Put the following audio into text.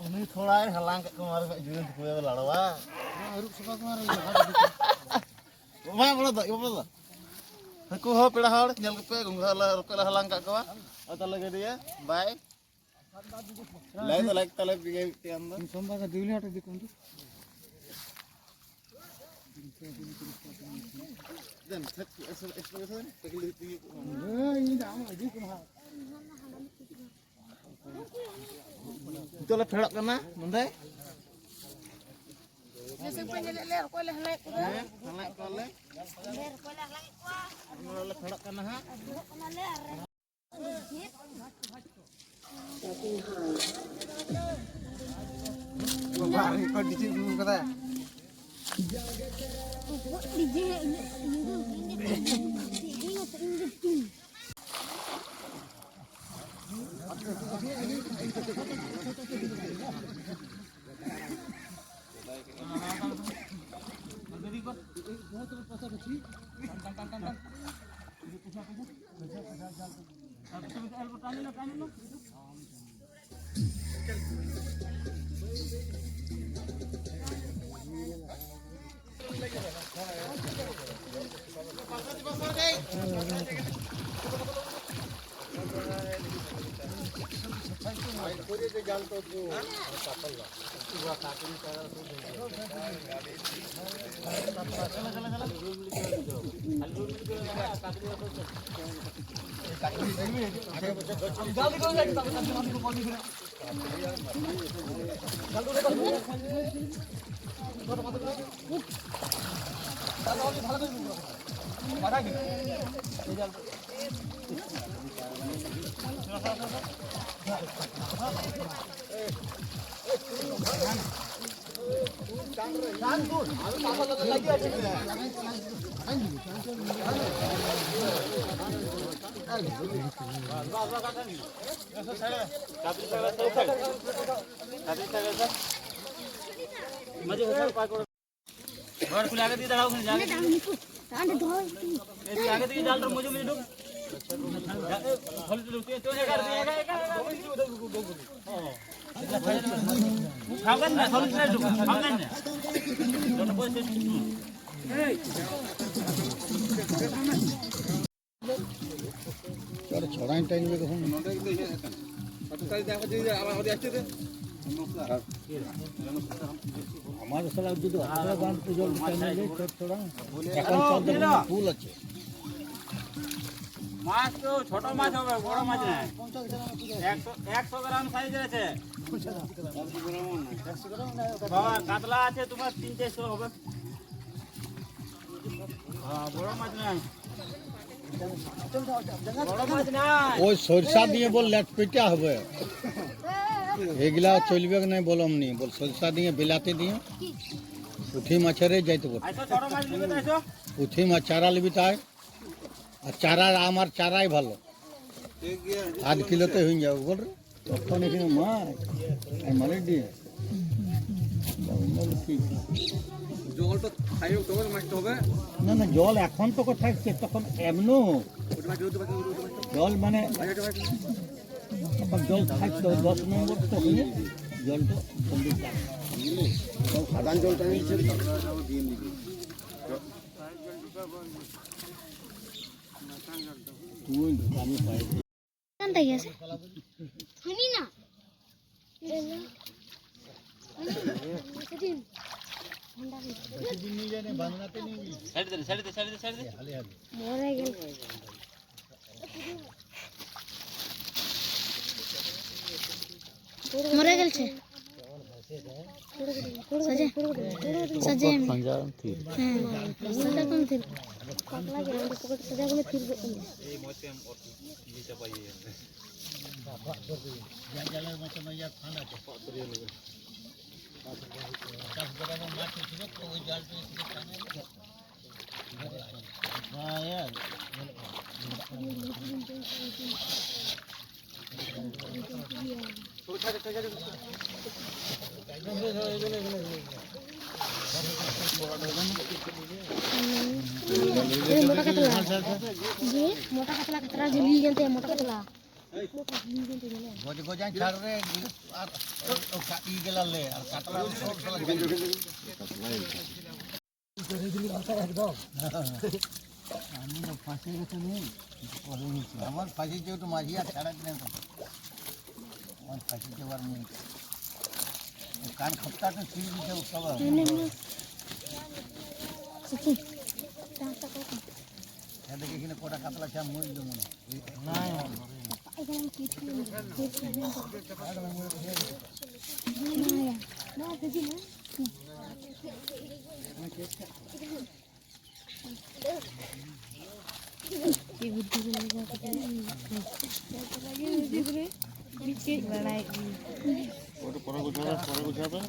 Ini थोड़ा halang kat kemarin kat jual tu kue lalawa. Aruk sebab kemarin ya. Mana boleh tak? Boleh tak? Aku ho peda hor nyal ke pe gungga la rok la halang kat kau. Atau lagi dia. Bye. Like bikin tiang tu. Sombak ka diuli hata dekon tu. Dan expression tegil ti. Ini dah amat di kumah. Itu lah perak kan nah, mendai. Nasi pun jadi ler, kau leh leh kau. Halak kau le. Ler kau leh lagi kau. Mana lah perak kan nah. Kau ler. Bapak ni kau dicik dulu kata. DJ ini. और खुले आगे दी दड़ाओ खुले जाके Anda doy. ये आगे दी डाल मुझे मुझे डुक खोल दे तो ये कर दिएगा खागन ना खोल दे डुक खागन ना तो कोई से Cara छोड़ाई टाइम में तो हम हमारे साला जो आधा गांव तो जो टाइम ले छोड़ा এখন 14 ফুল আছে মাছ তো ছোট মাছ হবে বড় মাছ না 100 গ্রাম সাইজ আছে বাবা কাতলা আছে তোমার 300 হবে হ্যাঁ বড় মাছ না বড় মাছ না ওই সরষা দিয়ে বল লেট পেটা হবে এগুলা চলবে না বলম নি বল সরষা দিয়ে বিলাতে দিয়ে পুঁঠি মাছেরে যাইতে বল আইসো ছোট মাছ নিবে তো আইসো পুঁঠি মাছ চারা লিবি তাই আর চারা আমার চারাই ভালো আধ কিলোতে হয়ে যাবে বল রে তখন এখানে মাছ আর মানে দিয়ে জলটা খাইও তবে মাছটা হবে না না জল এখন তো থাকছে তখন এমনো জল মানে জল থাকতো 10 নম্বর তো হলে জলটা কমপ্লিট সাধারণ জলটা নিয়েছে তুই আমি পাই Anda ya sih. Ini na. Side দে সাইড দে সাইড দে সাইড দে Mora gel. Mora gel sih. Saja. Saja. Punjab थी Saja kau thir. Kau lagi anda pukul saja kau thir. এই মতে আর ये চাপাইয়ে जंगल में तो मैया खाना के पत्रियों में 10 ग्राम माछ ছিল তো ওই জাল पे इसके खाने हां यार Motor katla. Ji, motor katla jeli jantai motor katla. গজ গজাই ছাড় রে আর ই গেলা লে আর কাতলা সব সালা আমি তো ফাঁসি গেছে নেই আমার ফাঁসি যেহেতু মাঝি আর ছাড়া দিলেন তো আমার ফাঁসি যাওয়ার নেই কান খপটাতে ছিঁড়ে দিতে সব এদিকে এখানে কটা কাতলা চা মই দেবো মনে এখানে আমি কিছু না দেখি না কি বুদ্ধি করে লড়াই ওটা পরে গুছাবে